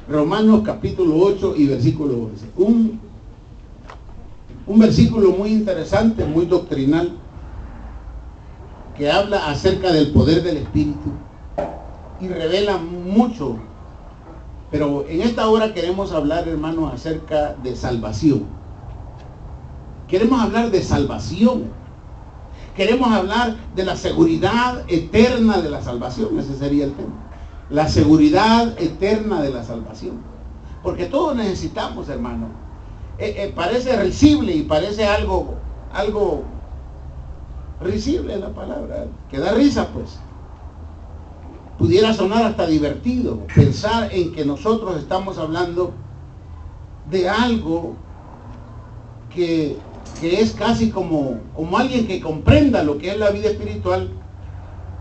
Romanos capítulo 8 y versículo 11. Un versículo muy interesante, muy doctrinal, que habla acerca del poder del Espíritu y revela mucho. Pero en esta hora queremos hablar, hermanos, acerca de salvación. Queremos hablar de salvación. Queremos hablar de la seguridad eterna de la salvación. Ese sería el tema. La seguridad eterna de la salvación. Porque todos necesitamos, hermano. Parece risible y parece algo risible la palabra, que da risa, pues. Pudiera sonar hasta divertido pensar en que nosotros estamos hablando de algo que es casi como alguien que comprenda lo que es la vida espiritual.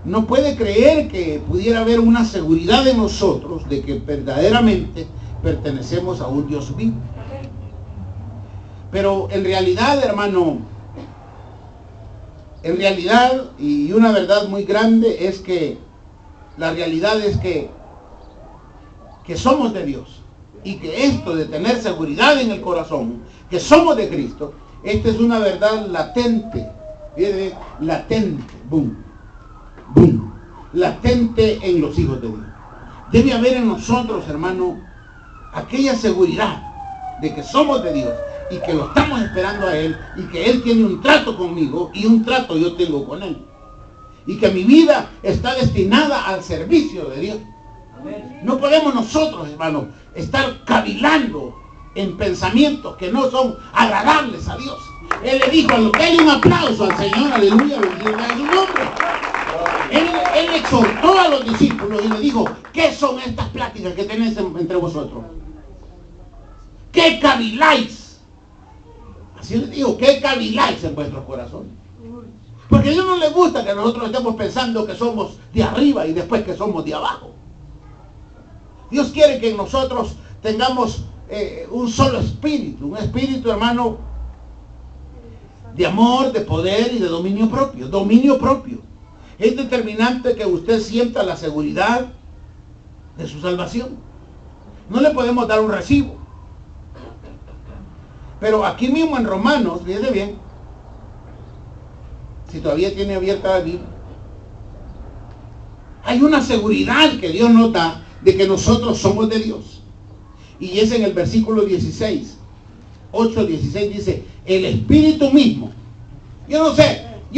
No puede creer que pudiera haber una seguridad en nosotros de que verdaderamente pertenecemos a un Dios vivo. Pero en realidad, hermano, y una verdad muy grande es que la realidad es que somos de Dios. Y que esto de tener seguridad en el corazón, que somos de Cristo, esta es una verdad latente. Latente, boom, boom, latente en los hijos de Dios. Debe haber en nosotros, hermano, aquella seguridad de que somos de Dios y que lo estamos esperando a Él y que Él tiene un trato conmigo y un trato yo tengo con Él. Y que mi vida está destinada al servicio de Dios. No podemos nosotros, hermanos, estar cavilando en pensamientos que no son agradables a Dios. Él le dijo, déle un aplauso al Señor, aleluya, bendito sea su nombre. Él exhortó a los discípulos y le dijo, ¿qué son estas pláticas que tenéis entre vosotros? ¿Qué caviláis? Así le digo, ¿qué caviláis en vuestros corazones? Porque a Dios no le gusta que nosotros estemos pensando que somos de arriba y después que somos de abajo. Dios quiere que nosotros tengamos un solo espíritu, un espíritu, hermano, de amor, de poder y de dominio propio. Dominio propio. Es determinante que usted sienta la seguridad de su salvación. No le podemos dar un recibo. Pero aquí mismo en Romanos, fíjese bien, si todavía tiene abierta la Biblia, hay una seguridad que Dios nos da de que nosotros somos de Dios. Y es en el versículo 16, 8:16 dice, el Espíritu mismo. Yo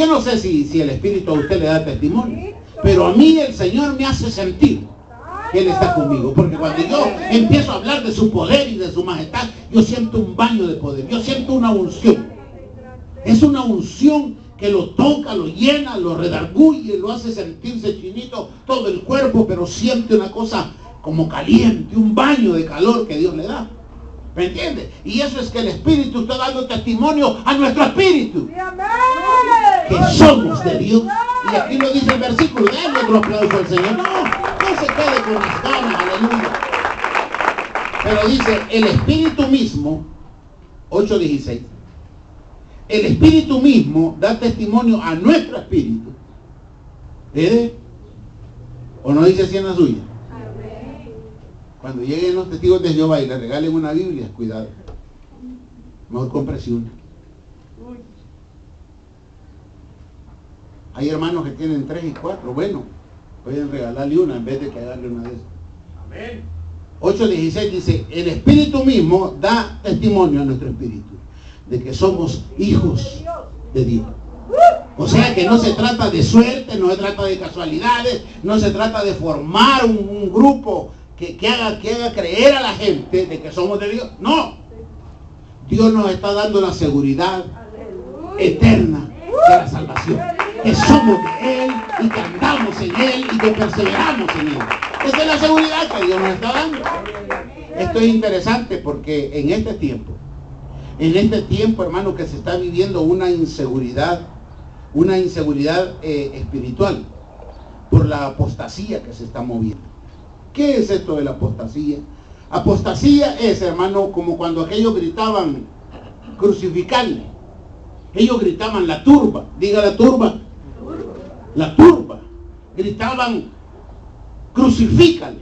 no sé si el Espíritu a usted le da testimonio, pero a mí el Señor me hace sentir que Él está conmigo. Porque cuando yo empiezo a hablar de su poder y de su majestad, yo siento un baño de poder, yo siento una unción. Es una unción que lo toca, lo llena, lo redarguye, lo hace sentirse chinito todo el cuerpo, pero siente una cosa como caliente, un baño de calor que Dios le da. ¿Me entiende? Y eso es que el Espíritu está dando testimonio a nuestro espíritu que somos de Dios. Y aquí lo dice el versículo. Denle otro aplauso al Señor. No se quede con las ganas, aleluya. Pero dice, el Espíritu mismo, 8:16, el Espíritu mismo da testimonio a nuestro espíritu. ¿O no dice así en la suya? Cuando lleguen los testigos de Jehová y le regalen una Biblia, cuidado. Mejor cómprese una. Hay hermanos que tienen 3 y 4. Bueno, pueden regalarle una en vez de que darle una de esas. Amén. 8:16 dice, el Espíritu mismo da testimonio a nuestro espíritu de que somos hijos de Dios. O sea que no se trata de suerte, no se trata de casualidades, no se trata de formar un grupo que haga creer a la gente de que somos de Dios. No. Dios nos está dando la seguridad eterna de la salvación. Que somos de Él y que andamos en Él y que perseveramos en Él. Esa es la seguridad que Dios nos está dando. Esto es interesante porque en este tiempo, hermano, que se está viviendo una inseguridad espiritual por la apostasía que se está moviendo. ¿Qué es esto de la apostasía? Apostasía es, hermano, como cuando aquellos gritaban crucificarle. Ellos gritaban la turba, diga la turba. La turba. Gritaban crucifícale.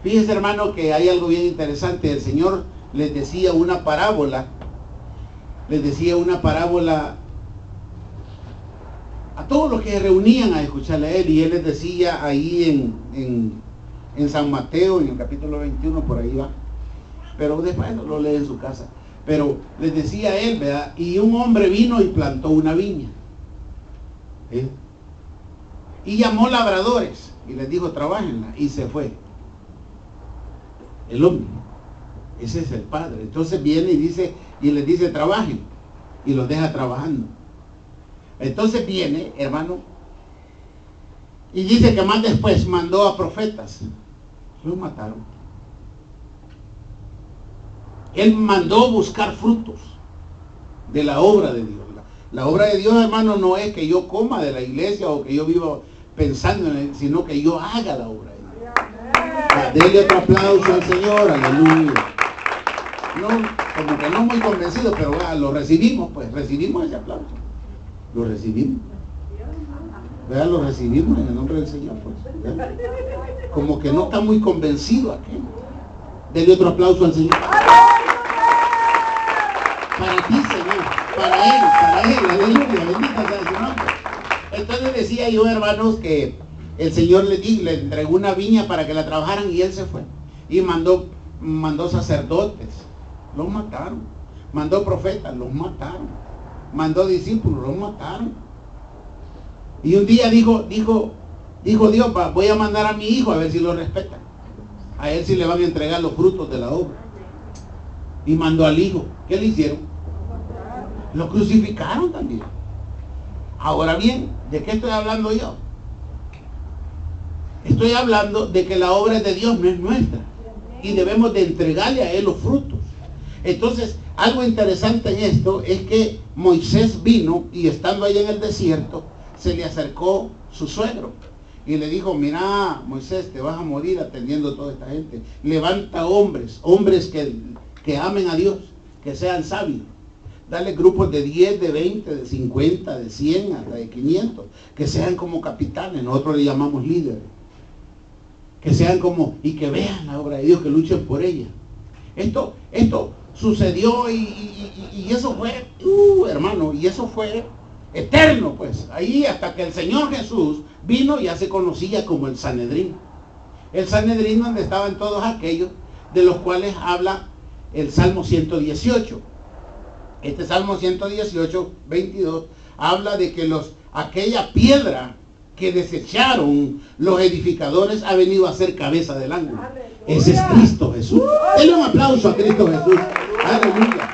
Fíjense, hermano, que hay algo bien interesante. El Señor les decía una parábola. Les decía una parábola a todos los que se reunían a escucharle a Él. Y Él les decía ahí en San Mateo, en el capítulo 21, por ahí va. Pero después lo lee en su casa. Pero les decía a Él, ¿verdad? Y un hombre vino y plantó una viña. ¿Sí? Y llamó labradores. Y les dijo, trabájenla. Y se fue. El hombre. Ese es el Padre. Entonces viene y dice, y les dice, trabajen. Y los deja trabajando. Entonces viene, hermano, y dice que más después mandó a profetas. Los mataron. Él mandó buscar frutos de la obra de Dios. La obra de Dios, hermano, no es que yo coma de la iglesia o que yo viva pensando en él, sino que yo haga la obra de Dios. Dele otro aplauso al Señor, aleluya. No, como que no muy convencido, pero lo recibimos, pues, recibimos ese aplauso. Lo recibimos. ¿Verdad? Lo recibimos en el nombre del Señor, pues. ¿Verdad? Como que no está muy convencido aquí. Dele otro aplauso al Señor. Para ti, Señor, para Él, aleluya, bendita sea su nombre. Entonces decía yo, hermanos, que el Señor le entregó una viña para que la trabajaran y Él se fue. Y mandó sacerdotes, los mataron. Mandó profetas, los mataron. Mandó discípulos, los mataron. Y un día dijo Dios, voy a mandar a mi hijo a ver si lo respetan. A él sí le van a entregar los frutos de la obra. Y mandó al hijo. ¿Qué le hicieron? Lo crucificaron también. Ahora bien, ¿de qué estoy hablando yo? Estoy hablando de que la obra de Dios no es nuestra. Y debemos de entregarle a Él los frutos. Entonces, algo interesante en esto es que Moisés vino y estando allá en el desierto, se le acercó su suegro. Y le dijo, mira, Moisés, te vas a morir atendiendo a toda esta gente. Levanta hombres que amen a Dios, que sean sabios. Dale grupos de 10, de 20, de 50, de 100, hasta de 500, que sean como capitanes, nosotros le llamamos líderes. Que sean como, y que vean la obra de Dios, que luchen por ella. Esto sucedió y eso fue, hermano, y eso fue eterno, pues. Ahí hasta que el Señor Jesús vino, ya se conocía como el Sanedrín. El Sanedrín donde estaban todos aquellos de los cuales habla el Salmo 118. Este Salmo 118, 22, habla de que aquella piedra que desecharon los edificadores ha venido a ser cabeza del ángulo. Ese es Cristo Jesús. Denle un aplauso a Cristo Jesús. Aleluya.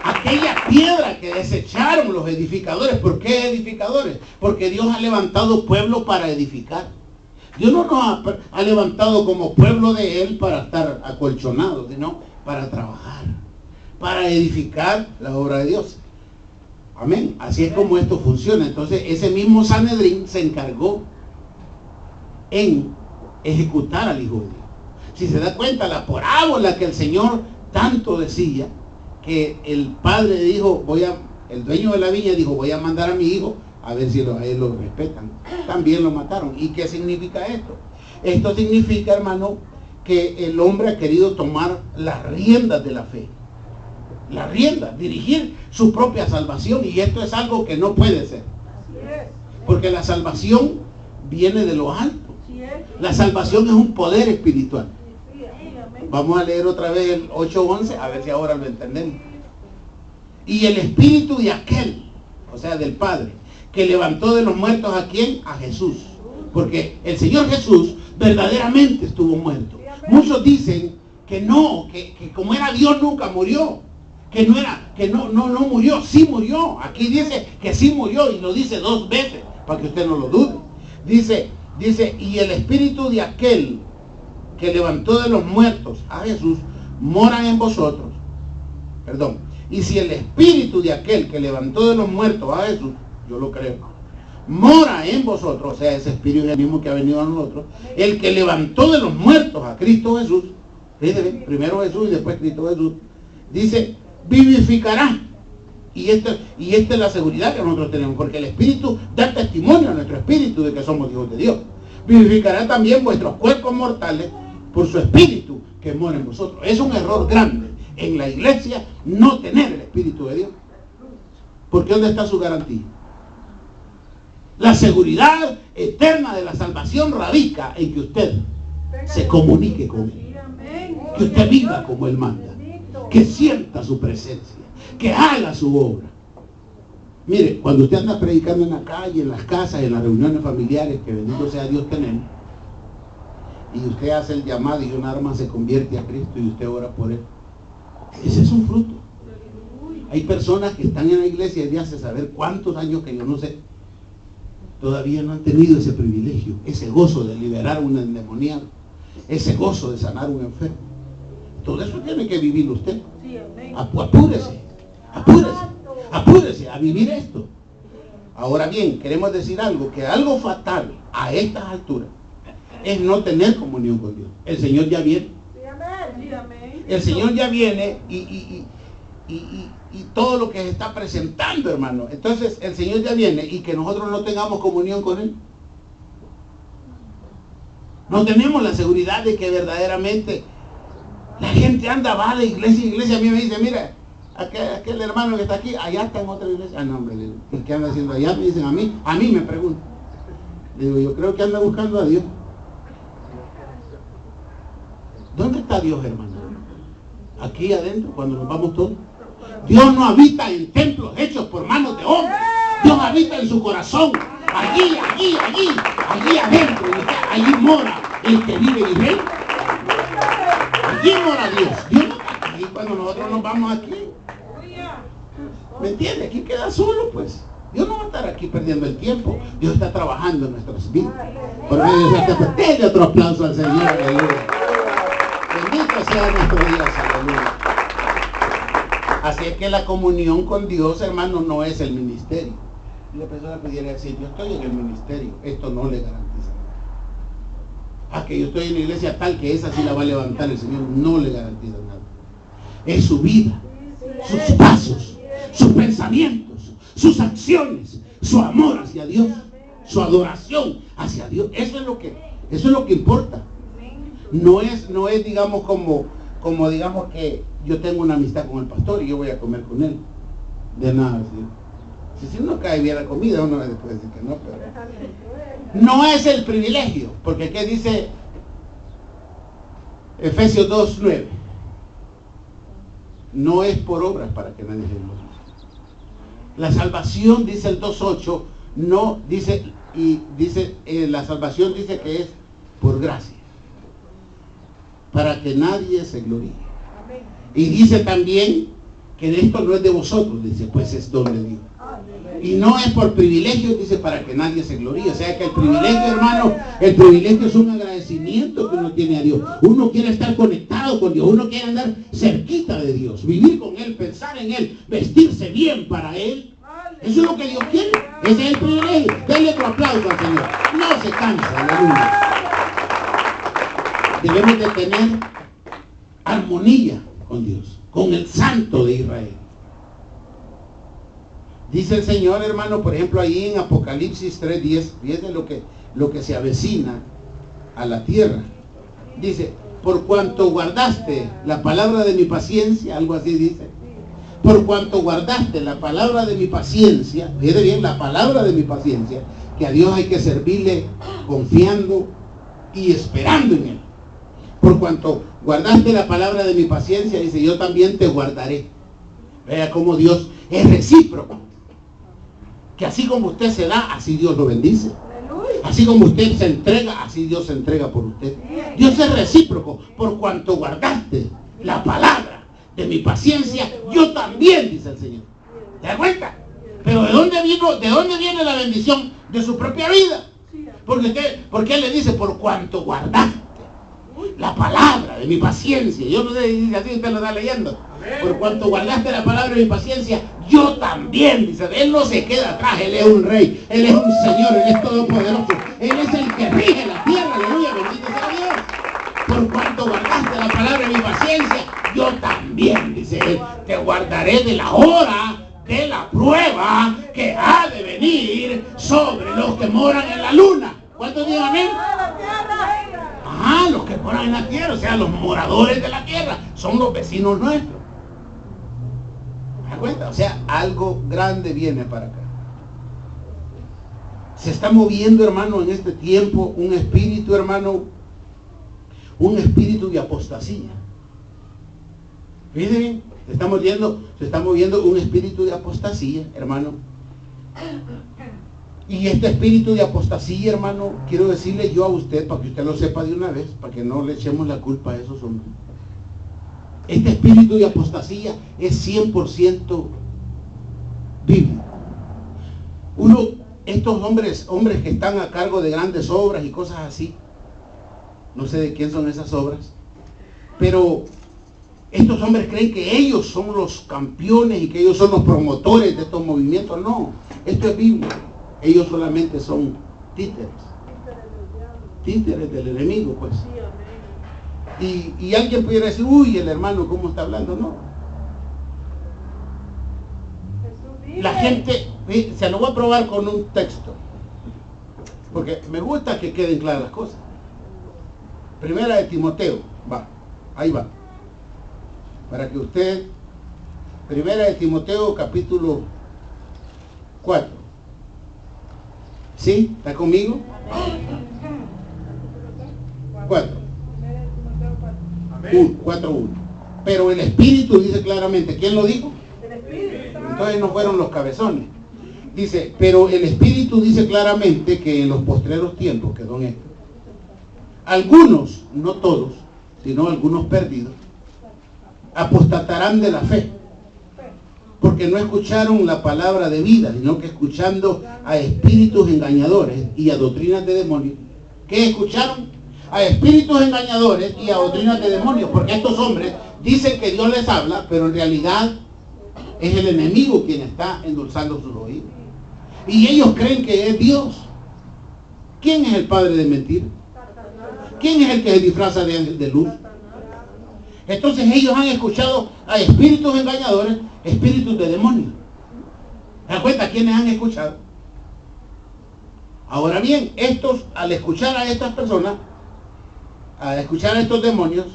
Aquella piedra que desecharon los edificadores. ¿Por qué edificadores? Porque Dios ha levantado pueblo para edificar. Dios no nos ha levantado como pueblo de Él para estar acolchonados, sino para trabajar, para edificar la obra de Dios. Amén. Así es como esto funciona. Entonces, ese mismo Sanedrín se encargó en ejecutar al Hijo de Dios. Si se da cuenta, la parábola que el Señor tanto decía, que el padre dijo, el dueño de la viña dijo, voy a mandar a mi hijo a ver si a él lo respetan. También lo mataron. ¿Y qué significa esto? Esto significa, hermano, que el hombre ha querido tomar las riendas de la fe. Las riendas, dirigir su propia salvación. Y esto es algo que no puede ser. Porque la salvación viene de lo alto. La salvación es un poder espiritual. Vamos a leer otra vez el 8:11, a ver si ahora lo entendemos. Y el espíritu de aquel, o sea, del Padre, que levantó de los muertos ¿a quién? A Jesús. Porque el Señor Jesús verdaderamente estuvo muerto. Muchos dicen que no, que como era Dios nunca murió. Que no murió, sí murió. Aquí dice que sí murió y lo dice 2 veces, para que usted no lo dude. Dice, y el espíritu de aquel que levantó de los muertos a Jesús mora en vosotros. Perdón. Y si el espíritu de aquel que levantó de los muertos a Jesús, yo lo creo, mora en vosotros, o sea, ese espíritu es el mismo que ha venido a nosotros, el que levantó de los muertos a Cristo Jesús, fíjense, primero Jesús y después Cristo Jesús, dice, vivificará. Y esta es la seguridad que nosotros tenemos, porque el Espíritu da testimonio a nuestro espíritu de que somos hijos de Dios. vivificará también vuestros cuerpos mortales por su espíritu que mora en vosotros. Es un error grande en la iglesia no tener el Espíritu de Dios. Porque ¿dónde está su garantía? La seguridad eterna de la salvación radica en que usted se comunique con Él, que usted viva como Él manda, que sienta su presencia, que haga su obra. Mire, cuando usted anda predicando en la calle, en las casas, en las reuniones familiares, que bendito sea Dios tenemos, y usted hace el llamado y un alma se convierte a Cristo y usted ora por Él, ese es un fruto. Hay personas que están en la iglesia desde hace saber cuántos años que yo no sé, todavía no han tenido ese privilegio, ese gozo de liberar a un endemoniado, ese gozo de sanar a un enfermo. Todo eso tiene que vivir usted. Apúrese a vivir esto. Ahora bien, queremos decir algo, que algo fatal a estas alturas es no tener comunión con Dios. El Señor ya viene. El Señor ya viene y todo lo que se está presentando, hermano. Entonces el Señor ya viene y que nosotros no tengamos comunión con Él. No tenemos la seguridad de que verdaderamente la gente anda, va a la iglesia. A mí me dice, mira, aquel hermano que está aquí, allá está en otra iglesia. Ah, no, hombre, ¿y qué anda haciendo allá? Me dicen a mí me preguntan. Le digo, yo creo que anda buscando a Dios. ¿Dónde está Dios, hermano? Aquí adentro, cuando nos vamos todos. Dios no habita en templos hechos por manos de hombres. Dios habita en su corazón. Allí adentro. Allí mora el que vive y reina. Allí mora Dios. Dios no está aquí cuando nosotros nos vamos aquí. ¿Me entiende? Aquí queda solo, pues. Dios no va a estar aquí perdiendo el tiempo. Dios está trabajando en nuestras vidas. Por medio de esta, denle otro aplauso al Señor. Aleluya. Bendito sea nuestro Dios. Aleluya. Así es que la comunión con Dios, hermano, no es el ministerio. Y la persona pudiera decir, yo estoy en el ministerio, esto no le garantiza nada. Que yo estoy en la iglesia tal que esa sí la va a levantar el Señor, no le garantiza nada. Es su vida, sus pasos, sus pensamientos, sus acciones, su amor hacia Dios, su adoración hacia Dios. Eso es lo que importa. No es digamos como digamos que yo tengo una amistad con el pastor y yo voy a comer con él. De nada, ¿sí? Si uno cae bien la comida, uno le puede decir que no, pero no es el privilegio, porque ¿qué dice Efesios 2:9? No es por obras para que nadie se gloríe. La salvación, dice el 2:8, no dice, la salvación dice que es por gracia, para que nadie se gloríe. Y dice también que esto no es de vosotros, dice, pues es don de Dios. Y no es por privilegio, dice, para que nadie se gloríe. O sea que el privilegio, hermano, el privilegio es un agradecimiento que uno tiene a Dios. Uno quiere estar conectado con Dios, uno quiere andar cerquita de Dios, vivir con Él, pensar en Él, vestirse bien para Él. Eso es lo que Dios quiere. Ese es el privilegio. Denle otro aplauso al Señor. No se cansa, aleluya. Debemos de tener armonía con Dios, con el Santo de Israel. Dice el Señor, hermano, por ejemplo, ahí en Apocalipsis 3:10, fíjense lo que se avecina a la tierra. Dice, por cuanto guardaste la palabra de mi paciencia, algo así dice. Por cuanto guardaste la palabra de mi paciencia, fíjate bien, la palabra de mi paciencia, que a Dios hay que servirle confiando y esperando en Él. Por cuanto guardaste la palabra de mi paciencia, dice, yo también te guardaré. Vea cómo Dios es recíproco. Que así como usted se da, así Dios lo bendice. Así como usted se entrega, así Dios se entrega por usted. Dios es recíproco. Por cuanto guardaste la palabra de mi paciencia, yo también, dice el Señor. ¿Te das cuenta? Pero ¿de dónde viene la bendición? De su propia vida. Porque Él le dice, por cuanto guardaste la palabra de mi paciencia. Yo no sé si así usted lo está leyendo. Por cuanto guardaste la palabra de mi paciencia, yo también, dice. Él no se queda atrás, Él es un rey, Él es un Señor, Él es todopoderoso. Él es el que rige la tierra, aleluya, bendito sea Dios. Por cuanto guardaste la palabra de mi paciencia, yo también, dice Él, te guardaré de la hora de la prueba que ha de venir sobre los que moran en la luna. ¿Cuántos digan amén? moran en la tierra, o sea, los moradores de la tierra, son los vecinos nuestros. ¿Me das cuenta? O sea, algo grande viene para acá. Se está moviendo, hermano, en este tiempo un espíritu, hermano, un espíritu de apostasía. Fíjense bien, se está moviendo un espíritu de apostasía, hermano. Y este espíritu de apostasía, hermano, quiero decirle yo a usted, para que usted lo sepa de una vez, para que no le echemos la culpa a esos hombres. Este espíritu de apostasía es 100% bíblico. Estos hombres que están a cargo de grandes obras y cosas así, no sé de quién son esas obras, pero estos hombres creen que ellos son los campeones y que ellos son los promotores de estos movimientos. No, esto es bíblico. Ellos solamente son títeres del enemigo, pues. Y alguien pudiera decir, uy, el hermano, ¿cómo está hablando? No. La gente, se lo voy a probar con un texto, porque me gusta que queden claras las cosas. Primera de Timoteo, ahí va. Para que usted, Primera de Timoteo, capítulo 4. ¿Sí? ¿Está conmigo? 4. 4:1. Pero el Espíritu dice claramente, ¿quién lo dijo? Entonces no fueron los cabezones. Dice, pero el Espíritu dice claramente que en los postreros tiempos, que son estos, algunos, no todos, sino algunos perdidos, apostatarán de la fe, porque no escucharon la palabra de vida, sino que escuchando a espíritus engañadores y a doctrinas de demonios. ¿Qué escucharon? A espíritus engañadores y a doctrinas de demonios, porque estos hombres dicen que Dios les habla, pero en realidad es el enemigo quien está endulzando sus oídos. Y ellos creen que es Dios. ¿Quién es el padre de mentira? ¿Quién es el que se disfraza de ángel de luz? Entonces ellos han escuchado a espíritus engañadores, espíritus de demonios. ¿Se dan cuenta quiénes han escuchado? Ahora bien, estos, al escuchar a estas personas, al escuchar a estos demonios,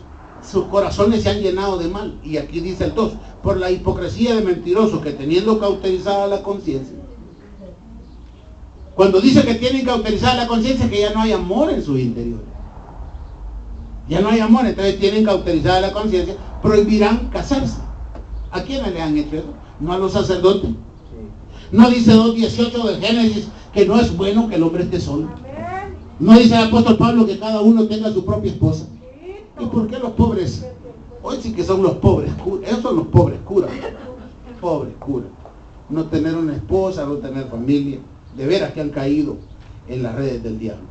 sus corazones se han llenado de mal. Y aquí dice el 2, por la hipocresía de mentirosos que teniendo cauterizada la conciencia. Cuando dice que tienen cauterizada la conciencia, es que ya no hay amor en sus interiores. Ya no hay amor, entonces tienen cauterizada la conciencia, prohibirán casarse. ¿A quiénes le han hecho eso? No a los sacerdotes. No dice 2:18 del Génesis que no es bueno que el hombre esté solo. No dice el apóstol Pablo que cada uno tenga su propia esposa. ¿Y por qué los pobres? Hoy sí que son los pobres curas. Esos son los pobres curas. Pobres curas. No tener una esposa, no tener familia. De veras que han caído en las redes del diablo.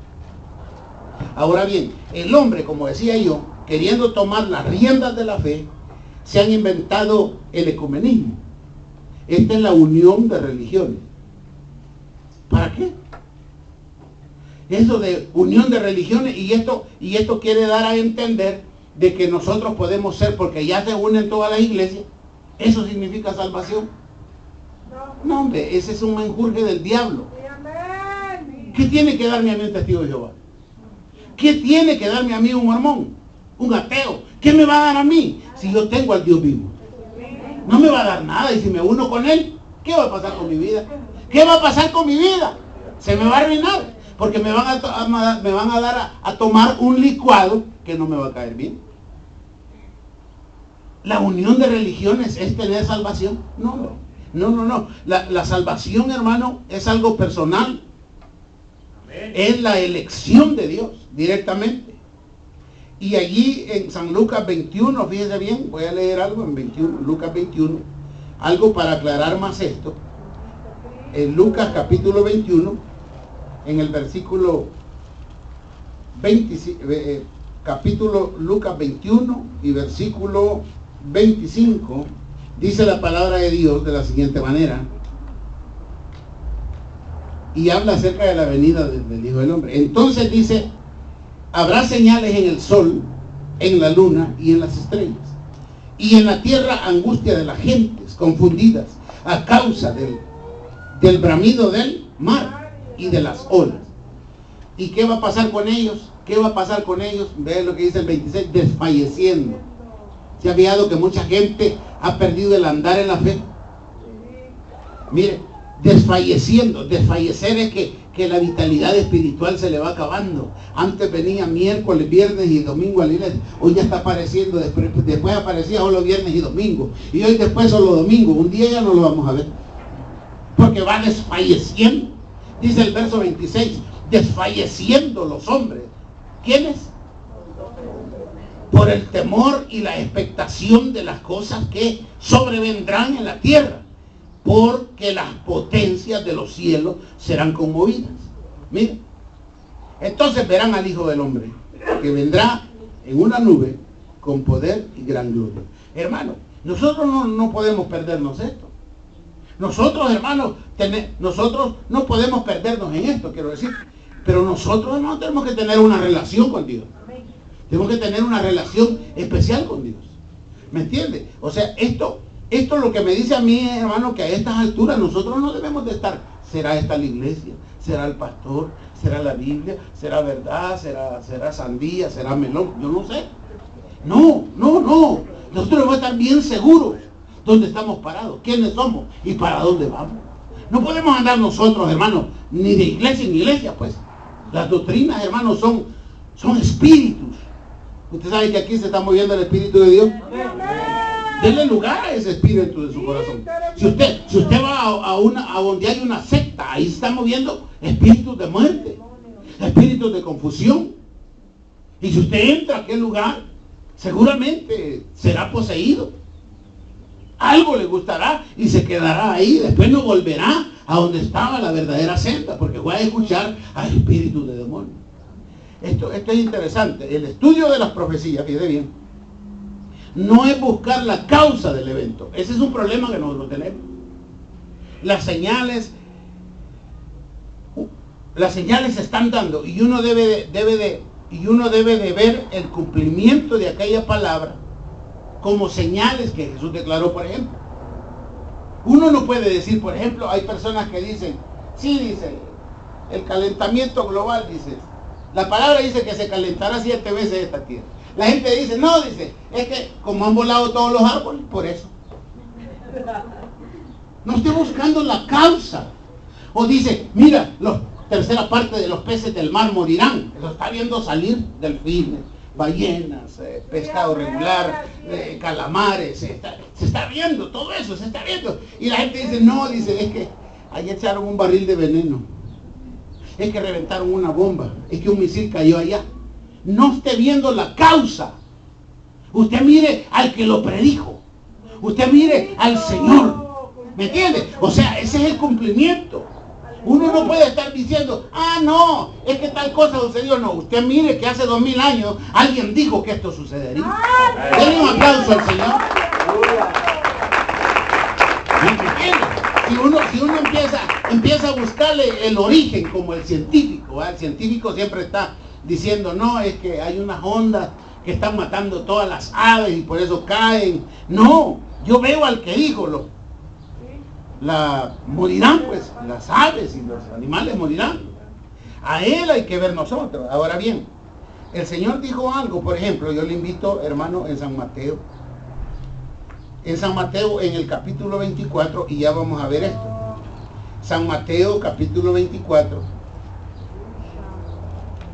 Ahora bien, el hombre, como decía yo, queriendo tomar las riendas de la fe, se han inventado el ecumenismo. Esta es la unión de religiones. ¿Para qué? Eso de unión de religiones, y esto quiere dar a entender de que nosotros podemos ser, porque ya se unen todas las iglesias, ¿eso significa salvación? No, hombre, ese es un menjurje del diablo. ¿Qué tiene que darme a mí un testigo de Jehová? ¿Qué tiene que darme a mí un mormón? Un ateo. ¿Qué me va a dar a mí si yo tengo al Dios vivo? No me va a dar nada, y si me uno con él, ¿qué va a pasar con mi vida? ¿Qué va a pasar con mi vida? Se me va a arruinar, porque me van a dar a tomar un licuado que no me va a caer bien. La unión de religiones es tener salvación. No, hombre. No. La salvación, hermano, es algo personal. Es la elección de Dios directamente. Y allí en San Lucas 21, fíjese bien, voy a leer algo en Lucas 21, algo para aclarar más esto. En Lucas capítulo 21, en el versículo 25, capítulo Lucas 21 y versículo 25, dice la palabra de Dios de la siguiente manera. Y habla acerca de la venida del Hijo del Hombre. Entonces dice, habrá señales en el sol, en la luna y en las estrellas. Y en la tierra angustia de las gentes confundidas a causa del bramido del mar y de las olas. ¿Y qué va a pasar con ellos? ¿qué va a pasar con ellos? Vean lo que dice el 26, desfalleciendo. ¿Se ha fijado que mucha gente ha perdido el andar en la fe? Mire, desfalleciendo. Desfallecer es que la vitalidad espiritual se le va acabando. Antes venía miércoles, viernes y domingo a la iglesia. Hoy ya está apareciendo, después aparecía solo viernes y domingo. Y hoy después solo domingo. Un día ya no lo vamos a ver. Porque va desfalleciendo. Dice el verso 26, desfalleciendo los hombres. ¿Quiénes? Por el temor y la expectación de las cosas que sobrevendrán en la tierra, porque las potencias de los cielos serán conmovidas. Miren, entonces verán al Hijo del Hombre, que vendrá en una nube con poder y gran gloria. Hermano, nosotros no podemos perdernos esto. Nosotros, hermanos, nosotros no podemos perdernos en esto, quiero decir. Pero nosotros, hermanos, tenemos que tener una relación con Dios. Tenemos que tener una relación especial con Dios. ¿Me entiende? O sea, esto es lo que me dice a mí, hermano, que a estas alturas nosotros no debemos de estar. ¿Será esta la iglesia? ¿Será el pastor? ¿Será la Biblia? ¿Será verdad? ¿Será sandía? ¿Será melón? Yo no sé. No. Nosotros debemos estar bien seguros dónde estamos parados, quiénes somos y para dónde vamos. No podemos andar nosotros, hermanos, ni de iglesia en iglesia, pues. Las doctrinas, hermanos, son espíritus. Usted sabe que aquí se está moviendo el Espíritu de Dios. Denle lugar a ese espíritu de su corazón. Si usted va a donde hay una secta, ahí se están moviendo espíritus de muerte, espíritus de confusión. Y si usted entra a aquel lugar, seguramente será poseído. Algo le gustará y se quedará ahí. Después no volverá a donde estaba la verdadera senda, porque va a escuchar al espíritu de demonio. Esto es interesante. El estudio de las profecías, fíjate bien, no es buscar la causa del evento. Ese es un problema que nosotros tenemos. Las señales se están dando y uno debe de ver el cumplimiento de aquella palabra como señales que Jesús declaró, por ejemplo. Uno no puede decir, por ejemplo, hay personas que dicen, sí, dice, el calentamiento global, dice, la palabra dice que se calentará 7 veces esta tierra. La gente dice, no, dice, es que como han volado todos los árboles, por eso. No esté buscando la causa. O dice, mira, la tercera parte de los peces del mar morirán. Lo está viendo salir delfines, ballenas, pescado regular, calamares. Se está viendo todo eso, se está viendo. Y la gente dice, no, dice, es que ahí echaron un barril de veneno. Es que reventaron una bomba. Es que un misil cayó allá. No esté viendo la causa. Usted mire al que lo predijo. Usted mire al Señor. ¿Me entiende? O sea, ese es el cumplimiento. Uno no puede estar diciendo, no, es que tal cosa sucedió. No, usted mire que hace 2000 años alguien dijo que esto sucedería. Denle un aplauso al Señor. ¿Me entiende? Si uno empieza a buscarle el origen como el científico, ¿verdad? El científico siempre está diciendo, no, es que hay unas ondas que están matando todas las aves y por eso caen. No, yo veo al que dijo, morirán pues, las aves y los animales morirán. A él hay que ver nosotros. Ahora bien, el Señor dijo algo, por ejemplo, yo le invito, hermano, en San Mateo. En San Mateo, en el capítulo 24, y ya vamos a ver esto. San Mateo, capítulo 24.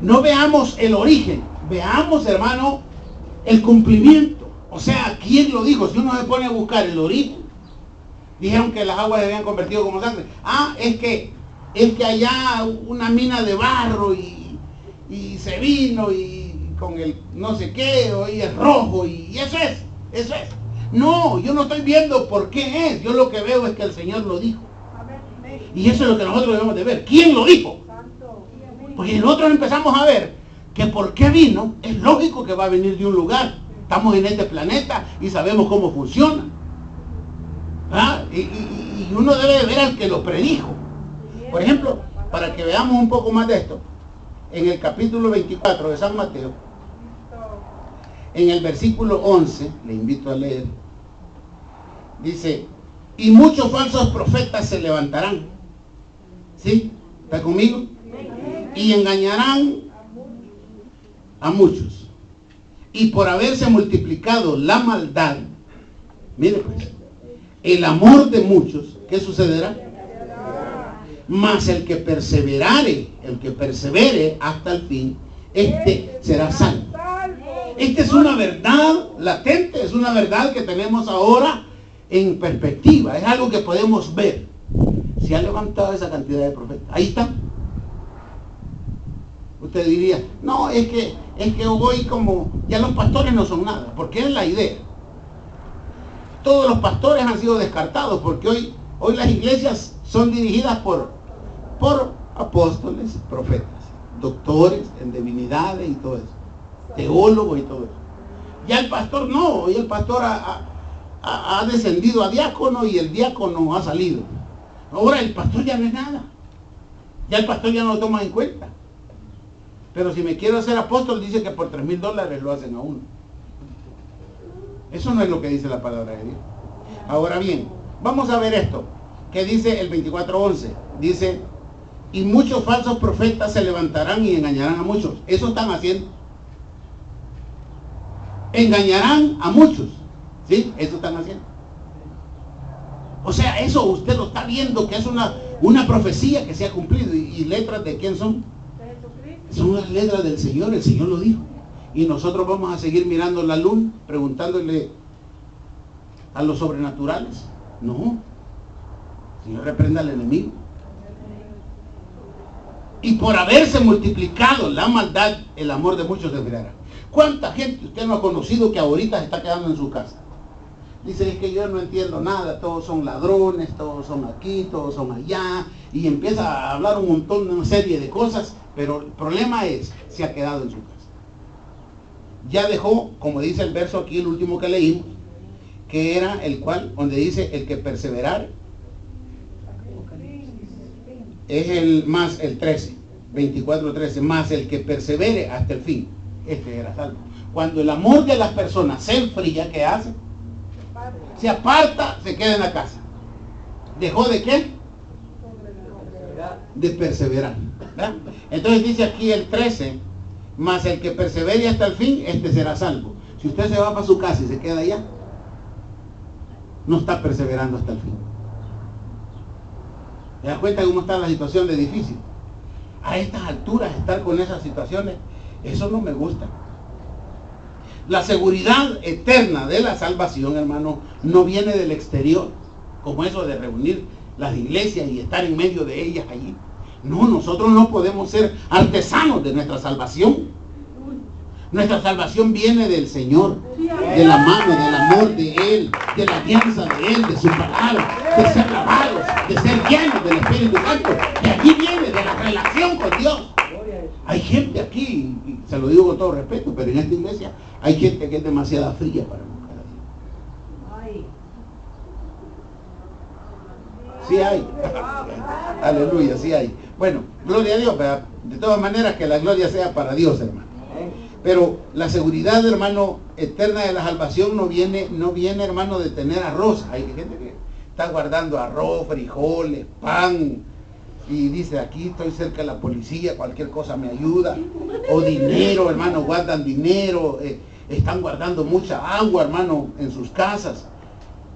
No veamos el origen, veamos, hermano, el cumplimiento. O sea, ¿quién lo dijo? Si uno se pone a buscar el origen, dijeron que las aguas se habían convertido como sangre. Es que allá una mina de barro y se vino y con el no sé qué, y es rojo y eso es. No, yo no estoy viendo por qué es. Yo lo que veo es que el Señor lo dijo. Y eso es lo que nosotros debemos de ver. ¿Quién lo dijo? Pues nosotros empezamos a ver que por qué vino, es lógico que va a venir de un lugar. Estamos en este planeta y sabemos cómo funciona. Y uno debe de ver al que lo predijo. Por ejemplo, para que veamos un poco más de esto, en el capítulo 24 de San Mateo, en el versículo 11, le invito a leer, dice, y muchos falsos profetas se levantarán. ¿Sí? ¿Está conmigo? Y engañarán a muchos. Y por haberse multiplicado la maldad, mire pues, el amor de muchos, ¿qué sucederá? Mas el que persevere hasta el fin, este será salvo. Esta es una verdad latente, es una verdad que tenemos ahora en perspectiva, es algo que podemos ver. Se ha levantado esa cantidad de profetas, ahí está. Usted diría, no, es que hoy como ya los pastores no son nada, porque es la idea. Todos los pastores han sido descartados, porque hoy las iglesias son dirigidas por apóstoles, profetas, doctores en divinidades y todo eso, teólogos y todo eso. Ya el pastor no, hoy el pastor ha descendido a diácono y el diácono ha salido. Ahora el pastor ya no es nada, ya el pastor ya no lo toma en cuenta. Pero si me quiero hacer apóstol, dice que por $3,000 lo hacen a uno. Eso no es lo que dice la palabra de Dios. Ahora bien, vamos a ver esto, que dice el 24:11. Dice, y muchos falsos profetas se levantarán y engañarán a muchos. Eso están haciendo. Engañarán a muchos. ¿Sí? Eso están haciendo. O sea, eso usted lo está viendo, que es una profecía que se ha cumplido. ¿Y letras de quién son? Son las letras del Señor, el Señor lo dijo. Y nosotros vamos a seguir mirando la luna, preguntándole a los sobrenaturales. No. El Señor reprenda al enemigo. Y por haberse multiplicado la maldad, el amor de muchos se enfriará. ¿Cuánta gente usted no ha conocido que ahorita se está quedando en su casa? Dice, es que yo no entiendo nada, todos son ladrones, todos son aquí, todos son allá, y empieza a hablar un montón, una serie de cosas, pero el problema es, se ha quedado en su casa. Ya dejó, como dice el verso aquí, el último que leímos, que era el cual, donde dice, el que perseverar, es el más el 13, 24:13, más el que persevere hasta el fin, este era salvo. Cuando el amor de las personas se enfría, ¿qué hace? Se aparta, se queda en la casa. ¿Dejó de qué? De perseverar, ¿verdad? Entonces dice aquí el 13, más el que persevere hasta el fin, este será salvo. Si usted se va para su casa y se queda allá, no está perseverando hasta el fin. ¿Se da cuenta cómo está la situación de difícil? A estas alturas estar con esas situaciones, eso no me gusta. La seguridad eterna de la salvación, hermano, no viene del exterior, como eso de reunir las iglesias y estar en medio de ellas allí. No, nosotros no podemos ser artesanos de nuestra salvación. Nuestra salvación viene del Señor, de la mano, del amor de Él, de la alianza de Él, de su palabra, de ser lavados, de ser llenos del Espíritu Santo. Y aquí viene de la relación con Dios. Hay gente aquí, y se lo digo con todo respeto, pero en esta iglesia hay gente que es demasiado fría para buscar a Dios. Sí hay. Aleluya, sí hay. Bueno, gloria a Dios, ¿verdad? De todas maneras que la gloria sea para Dios, hermano. Pero la seguridad, hermano, eterna de la salvación no viene, hermano, de tener arroz. Hay gente que está guardando arroz, frijoles, pan, y dice, aquí estoy cerca de la policía, cualquier cosa me ayuda. O dinero, hermano, guardan dinero, están guardando mucha agua, hermano, en sus casas.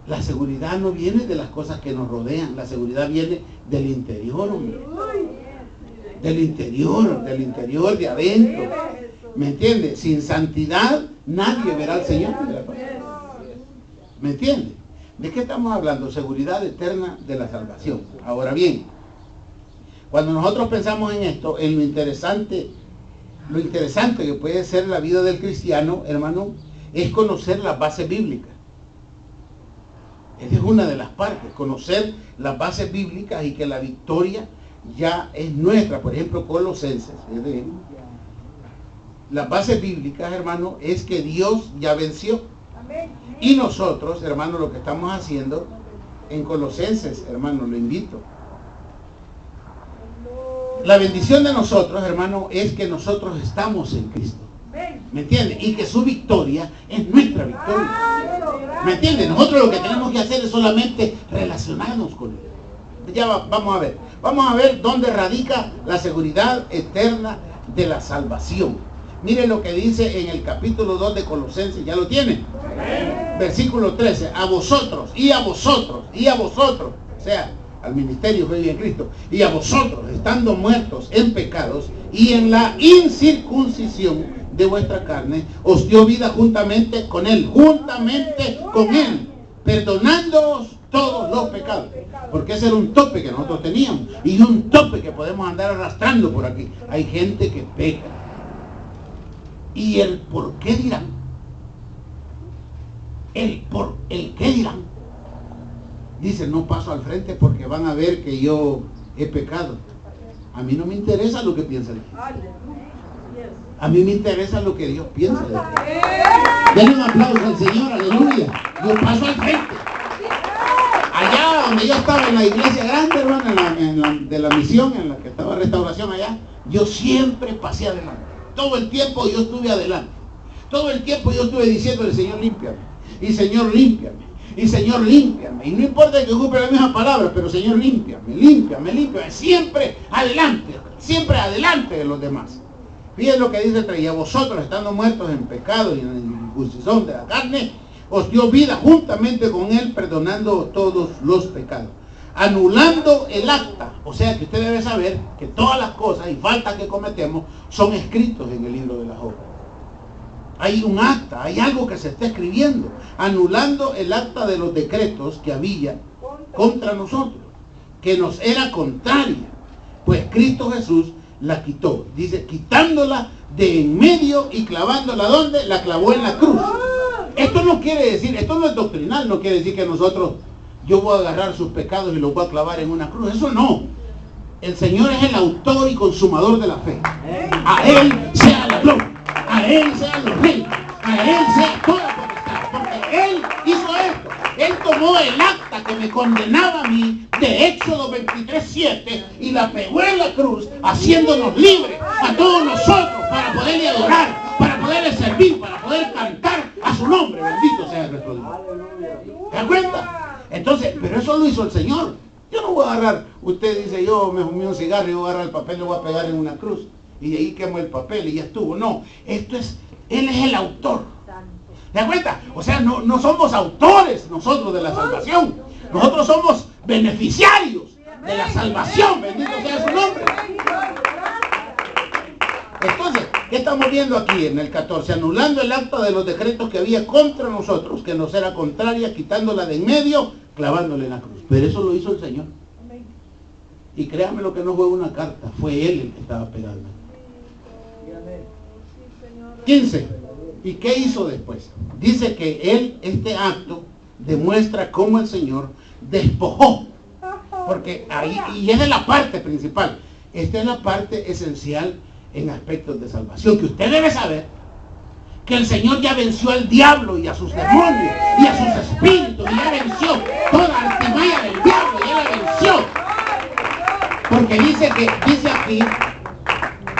La seguridad no viene de las cosas que nos rodean, la seguridad viene del interior, hombre. Del interior de adentro. ¿Me entiende? Sin santidad nadie verá al Señor. ¿Me entiende? ¿De qué estamos hablando? Seguridad eterna de la salvación. Ahora bien, cuando nosotros pensamos en esto, en lo interesante que puede ser la vida del cristiano, hermano, es conocer las bases bíblicas. Esa es una de las partes, conocer las bases bíblicas y que la victoria ya es nuestra. Por ejemplo, Colosenses. Las bases bíblicas, hermano, es que Dios ya venció. Y nosotros, hermano, lo que estamos haciendo en Colosenses, hermano, lo invito. La bendición de nosotros, hermano, es que nosotros estamos en Cristo. ¿Me entiende? Y que su victoria es nuestra victoria. ¿Me entiende? Nosotros lo que tenemos que hacer es solamente relacionarnos con Él. Ya vamos a ver. Vamos a ver dónde radica la seguridad eterna de la salvación. Mire lo que dice en el capítulo 2 de Colosenses, ¿ya lo tiene? Versículo 13, a vosotros, y a vosotros, y a vosotros, o sea, al ministerio que vive en Cristo, y a vosotros, estando muertos en pecados y en la incircuncisión de vuestra carne, os dio vida juntamente con Él, perdonándoos todos los pecados, porque ese era un tope que nosotros teníamos, y un tope que podemos andar arrastrando por aquí. Hay gente que peca, y el por qué dirán, el qué dirán, dice, no paso al frente porque van a ver que yo he pecado. A mí no me interesa lo que piensan. A mí me interesa lo que Dios piensa de mí. Denle un aplauso al Señor, aleluya. Yo paso al frente. Allá donde yo estaba en la iglesia grande, hermano, de la misión, en la que estaba Restauración allá, yo siempre pasé adelante. Todo el tiempo yo estuve adelante. Todo el tiempo yo estuve diciéndole, Señor, límpiame. Y Señor, límpiame. Y Señor, límpiame. Y no importa que ocupe la misma palabra, pero Señor, límpiame, límpiame, límpiame. Siempre adelante de los demás. Fíjense lo que dice, y a vosotros, estando muertos en pecado y en la incircuncisión de la carne, os dio vida juntamente con Él, perdonando todos los pecados, anulando el acta. O sea que usted debe saber que todas las cosas y faltas que cometemos son escritos en el libro de las obras. Hay un acta, hay algo que se está escribiendo, anulando el acta de los decretos que había contra nosotros, que nos era contraria, pues Cristo Jesús la quitó, dice, quitándola de en medio y clavándola, ¿dónde? La clavó en la cruz. Esto no quiere decir, esto no es doctrinal, no quiere decir que nosotros, yo voy a agarrar sus pecados y los voy a clavar en una cruz, eso no. El Señor es el autor y consumador de la fe. A Él sea la gloria, a Él sean los reinos, a Él sea toda potestad, porque Él hizo esto. Él tomó el acta que me condenaba a mí de Éxodo 23:7 y la pegó en la cruz, haciéndonos libres a todos nosotros para poderle adorar, para poderle servir, para poder cantar a su nombre. Bendito sea nuestro Dios. ¿Se dan cuenta? Entonces, pero eso lo hizo el Señor. Yo no voy a agarrar, usted dice, yo me fumé un cigarro y voy a agarrar el papel y lo voy a pegar en una cruz. Y de ahí quemo el papel y ya estuvo. No, esto es, Él es el autor. ¿Se dan cuenta? O sea, no somos autores nosotros de la salvación. Nosotros somos beneficiarios de la salvación. Bendito sea su nombre. Entonces, ¿qué estamos viendo aquí en el 14? Anulando el acta de los decretos que había contra nosotros, que nos era contraria, quitándola de en medio, clavándole en la cruz. Pero eso lo hizo el Señor. Y créanme lo que no fue una carta, fue Él el que estaba pegando. 15. ¿Y qué hizo después? Dice que Él, este acto, demuestra cómo el Señor despojó. Porque ahí, y esa es la parte principal. Esta es la parte esencial en aspectos de salvación, que usted debe saber que el Señor ya venció al diablo y a sus demonios y a sus espíritus, y ya venció toda artimaña del diablo, ya la venció. Porque dice aquí,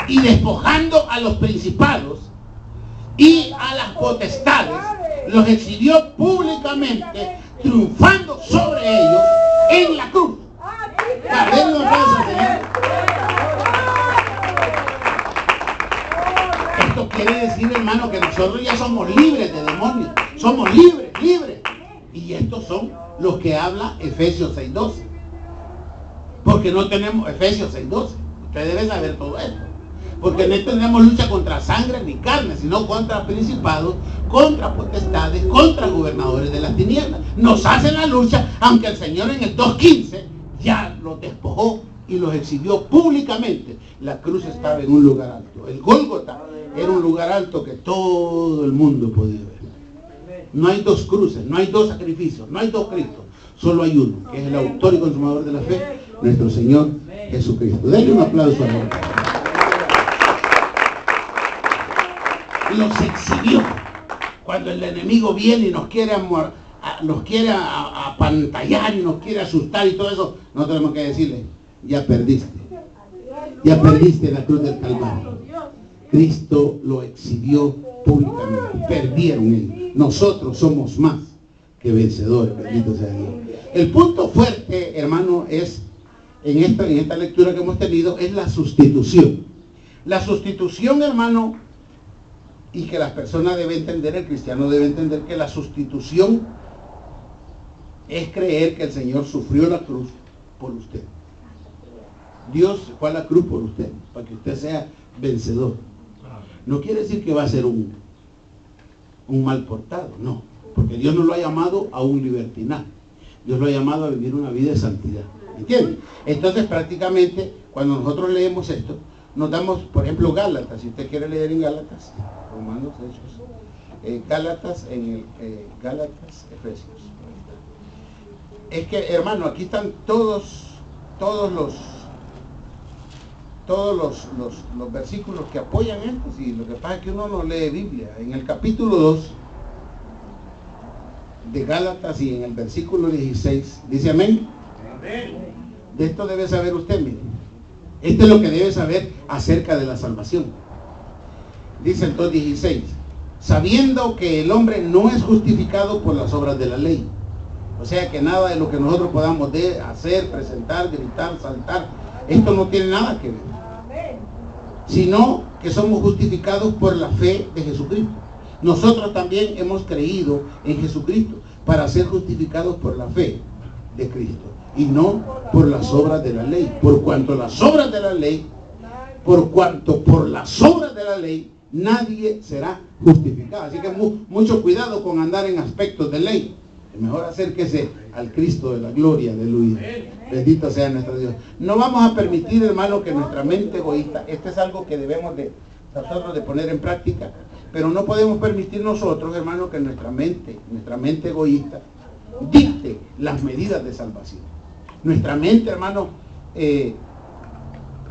y despojando a los principados y a las potestades, los exhibió públicamente, triunfando sobre ellos en la cruz. Denle un aplauso al Señor. Esto quiere decir, hermano, que nosotros ya somos libres de demonios. Somos libres. Y estos son los que habla Efesios 6:12. Porque no tenemos Efesios 6:12. Usted debe saber todo esto. Porque no tenemos lucha contra sangre ni carne, sino contra principados, contra potestades, contra gobernadores de las tinieblas. Nos hacen la lucha, aunque el Señor en el 2:15 ya los despojó y los exhibió públicamente. La cruz estaba en un lugar alto. El Gólgota era un lugar alto que todo el mundo podía ver. No hay dos cruces, no hay dos sacrificios, no hay dos Cristos. Solo hay uno, que es el autor y consumador de la fe, nuestro Señor Jesucristo. Denle un aplauso a Él. Los exhibió. Cuando el enemigo viene y nos quiere apantallar y nos quiere asustar y todo eso, no tenemos que decirle, ya perdiste la cruz del Calvario. Cristo lo exhibió públicamente. Perdieron él. Nosotros somos más que vencedores. Bendito sea Dios. El punto fuerte, hermano, es en esta lectura que hemos tenido, es la sustitución. La sustitución, hermano, Y que las personas deben entender, el cristiano debe entender que la sustitución es creer que el Señor sufrió la cruz por usted. Dios fue a la cruz por usted, para que usted sea vencedor. No quiere decir que va a ser un mal portado, no. Porque Dios no lo ha llamado a un libertinaje. Dios lo ha llamado a vivir una vida de santidad. ¿Entienden? Entonces prácticamente cuando nosotros leemos esto, nos damos, por ejemplo, Gálatas. Si usted quiere leer en Gálatas, Romanos, Hechos, Gálatas, Gálatas, Efesios. Es que, hermano, aquí están todos los versículos que apoyan esto. Y lo que pasa es que uno no lee Biblia. En el capítulo 2 de Gálatas y en el versículo 16 dice amén. De esto debe saber usted, mire. Esto es lo que debe saber acerca de la salvación. Dice el 2:16, sabiendo que el hombre no es justificado por las obras de la ley. O sea que nada de lo que nosotros podamos hacer, presentar, gritar, saltar, esto no tiene nada que ver. Sino que somos justificados por la fe de Jesucristo. Nosotros también hemos creído en Jesucristo para ser justificados por la fe de Cristo y no por las obras de la ley. Por cuanto las obras de la ley, por las obras de la ley, nadie será justificado. Así que mucho cuidado con andar en aspectos de ley. Es mejor acérquese al Cristo de la gloria, aleluya. Bendito sea nuestro Dios. No vamos a permitir, hermano, que nuestra mente egoísta, esto es algo que debemos nosotros de poner en práctica, pero no podemos permitir nosotros, hermano, que nuestra mente egoísta dicte las medidas de salvación. Nuestra mente, hermano,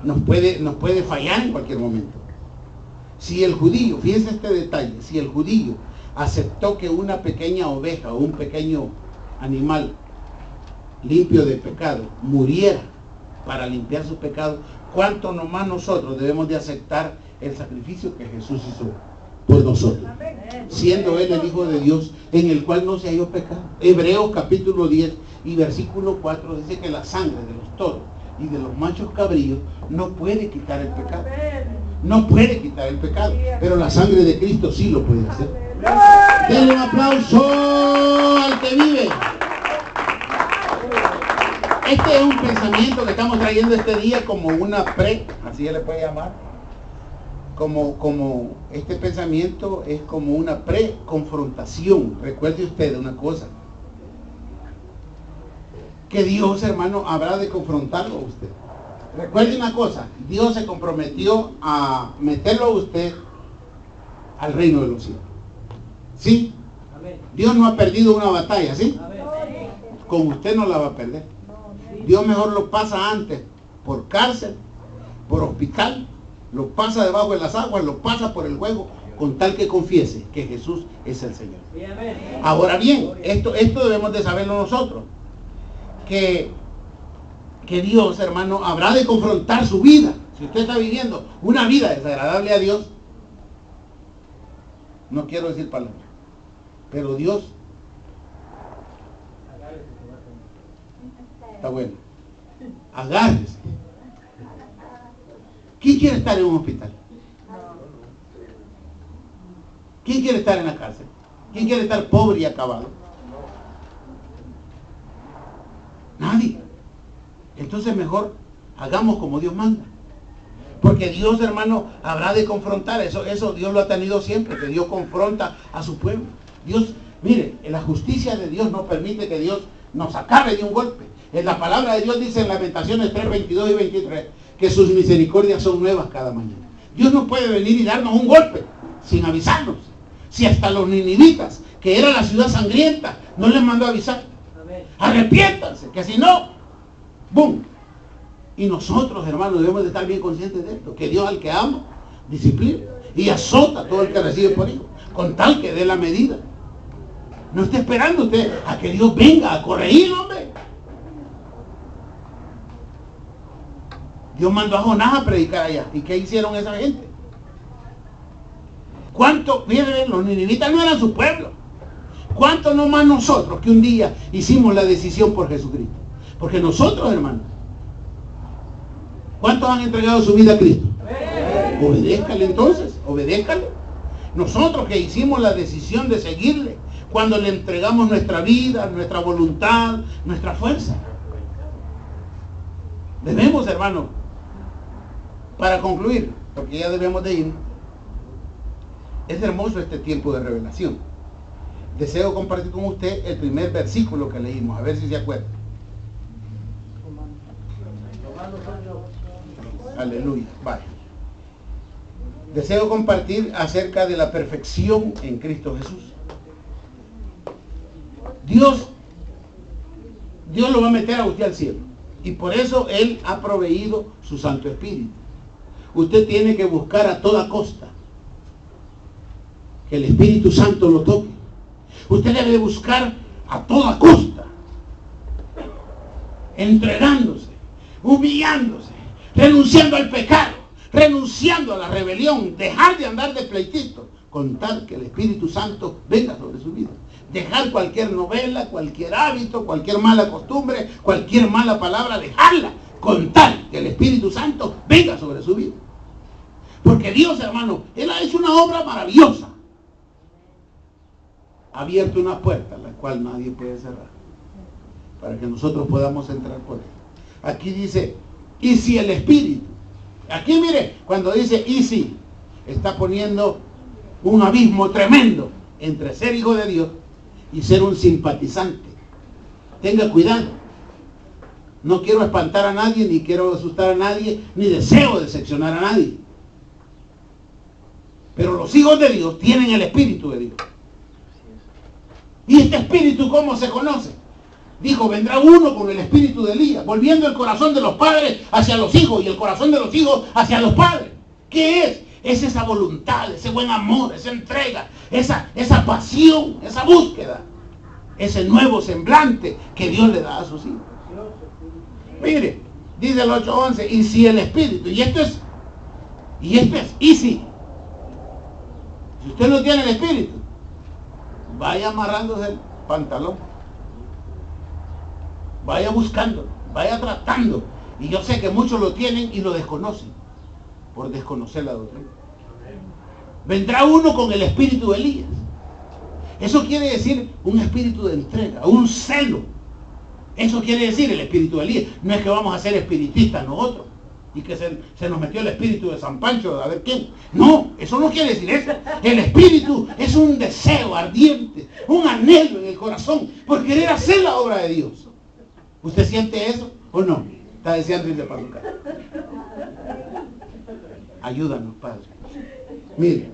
nos puede fallar en cualquier momento. Si el judío, fíjense este detalle, si el judío aceptó que una pequeña oveja o un pequeño animal limpio de pecado muriera para limpiar su pecado, ¿cuánto nomás nosotros debemos de aceptar el sacrificio que Jesús hizo por nosotros? Siendo Él el Hijo de Dios, en el cual no se halló pecado. Hebreos capítulo 10 y versículo 4 dice que la sangre de los toros y de los machos cabríos no puede quitar el pecado. No puede quitar el pecado, pero la sangre de Cristo sí lo puede hacer. Denle un aplauso al que vive. Este es un pensamiento que estamos trayendo este día como una así se le puede llamar. Como este pensamiento es como una confrontación. Recuerde usted una cosa, que Dios, hermano, habrá de confrontarlo a usted. Recuerde una cosa, Dios se comprometió a meterlo a usted al reino de los cielos. ¿Sí? Dios no ha perdido una batalla, ¿sí? Con usted no la va a perder. Dios mejor lo pasa antes por cárcel, por hospital, lo pasa debajo de las aguas, lo pasa por el fuego, con tal que confiese que Jesús es el Señor. Ahora bien, esto debemos de saberlo nosotros, que Dios, hermano, habrá de confrontar su vida. Si usted está viviendo una vida desagradable a Dios, no quiero decir palabras, pero Dios está bueno. Agárrese. ¿Quién quiere estar en un hospital? ¿Quién quiere estar en la cárcel? ¿Quién quiere estar pobre y acabado? Nadie. Entonces mejor hagamos como Dios manda. Porque Dios, hermano, habrá de confrontar. Eso Dios lo ha tenido siempre, que Dios confronta a su pueblo. Dios, mire, la justicia de Dios no permite que Dios nos acabe de un golpe. En la palabra de Dios dice en Lamentaciones 3, 22 y 23, que sus misericordias son nuevas cada mañana. Dios no puede venir y darnos un golpe sin avisarnos. Si hasta los ninivitas, que era la ciudad sangrienta, no les mandó a avisar. Arrepiéntanse, que si no, ¡boom! Y nosotros, hermanos, debemos de estar bien conscientes de esto, que Dios al que ama, disciplina y azota a todo el que recibe por hijo, con tal que dé la medida. No esté esperando usted a que Dios venga a corregir, hombre. Dios mandó a Jonás a predicar allá. ¿Y qué hicieron esa gente? ¿Cuánto? Miren, los ninivitas no eran su pueblo. ¿Cuánto nomás nosotros que un día hicimos la decisión por Jesucristo? Porque nosotros, hermanos, ¿cuántos han entregado su vida a Cristo? Obedézcale entonces, obedézcale. Nosotros que hicimos la decisión de seguirle, cuando le entregamos nuestra vida, nuestra voluntad, nuestra fuerza. Debemos, hermano, para concluir, porque ya debemos de ir, es hermoso este tiempo de revelación. Deseo compartir con usted el primer versículo que leímos, a ver si se acuerda. Aleluya, vaya. Deseo compartir acerca de la perfección en Cristo Jesús. Dios lo va a meter a usted al cielo. Y por eso Él ha proveído su Santo Espíritu. Usted tiene que buscar a toda costa que el Espíritu Santo lo toque. Usted debe buscar a toda costa, entregándose, humillándose, renunciando al pecado, renunciando a la rebelión, dejar de andar de pleitito, contar que el Espíritu Santo venga sobre su vida. Dejar cualquier novela, cualquier hábito, cualquier mala costumbre, cualquier mala palabra, dejarla, contar que el Espíritu Santo venga sobre su vida. Porque Dios, hermano, Él ha hecho una obra maravillosa. Ha abierto una puerta, la cual nadie puede cerrar, para que nosotros podamos entrar por él. Aquí dice, y si el Espíritu, aquí mire, cuando dice y si, está poniendo un abismo tremendo entre ser hijo de Dios y ser un simpatizante. Tenga cuidado. No quiero espantar a nadie, ni quiero asustar a nadie, ni deseo decepcionar a nadie. Pero los hijos de Dios tienen el Espíritu de Dios. ¿Y este espíritu cómo se conoce? Dijo, vendrá uno con el espíritu de Elías, volviendo el corazón de los padres hacia los hijos y el corazón de los hijos hacia los padres. ¿Qué es? Es esa voluntad, ese buen amor, esa entrega, esa pasión, esa búsqueda, ese nuevo semblante que Dios le da a sus hijos. Mire, dice el 8:11, y si el espíritu, y si usted no tiene el espíritu, vaya amarrándose el pantalón, vaya buscándolo, vaya tratando. Y yo sé que muchos lo tienen y lo desconocen por desconocer la doctrina. Vendrá uno con el espíritu de Elías. Eso quiere decir un espíritu de entrega, un celo. Eso quiere decir el espíritu de Elías. No es que vamos a ser espiritistas nosotros y que se nos metió el espíritu de San Pancho, a ver quién. No, eso no quiere decir eso. El espíritu es un deseo ardiente, un anhelo en el corazón por querer hacer la obra de Dios. ¿Usted siente eso o no? Está deseando irse para su casa. Ayúdanos, Padre. Mire,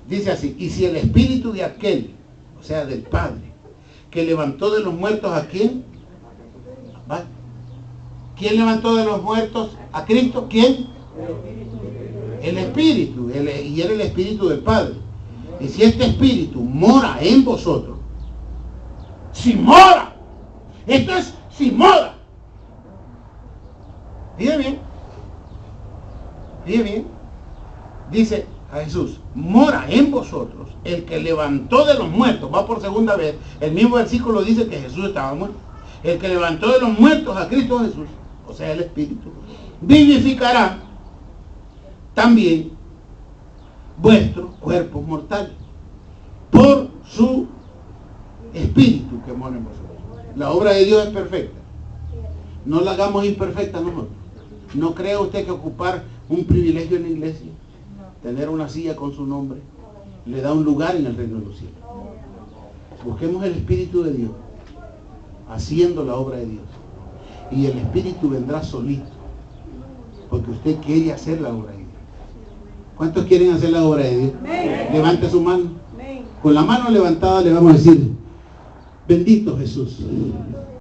dice así, y si el espíritu de aquel, o sea, del Padre, que levantó de los muertos a quién, ¿vale? ¿Quién levantó de los muertos a Cristo? ¿Quién? El Espíritu. Y era el Espíritu del Padre. Y si este Espíritu mora en vosotros, si mora, esto es si mora. Fíjate bien. Fíjate bien. Dice a Jesús, mora en vosotros el que levantó de los muertos. Va por segunda vez. El mismo versículo dice que Jesús estaba muerto. El que levantó de los muertos a Cristo Jesús, o sea, el Espíritu, vivificará también vuestros cuerpos mortales por su Espíritu que mora en vosotros. La obra de Dios es perfecta. No la hagamos imperfecta nosotros. No crea usted que ocupar un privilegio en la iglesia, tener una silla con su nombre, le da un lugar en el reino de los cielos. Busquemos el Espíritu de Dios haciendo la obra de Dios, y el Espíritu vendrá solito, porque usted quiere hacer la obra de Dios. ¿Cuántos quieren hacer la obra de Dios? Amén. Levante su mano. Amén. Con la mano levantada le vamos a decir, bendito Jesús.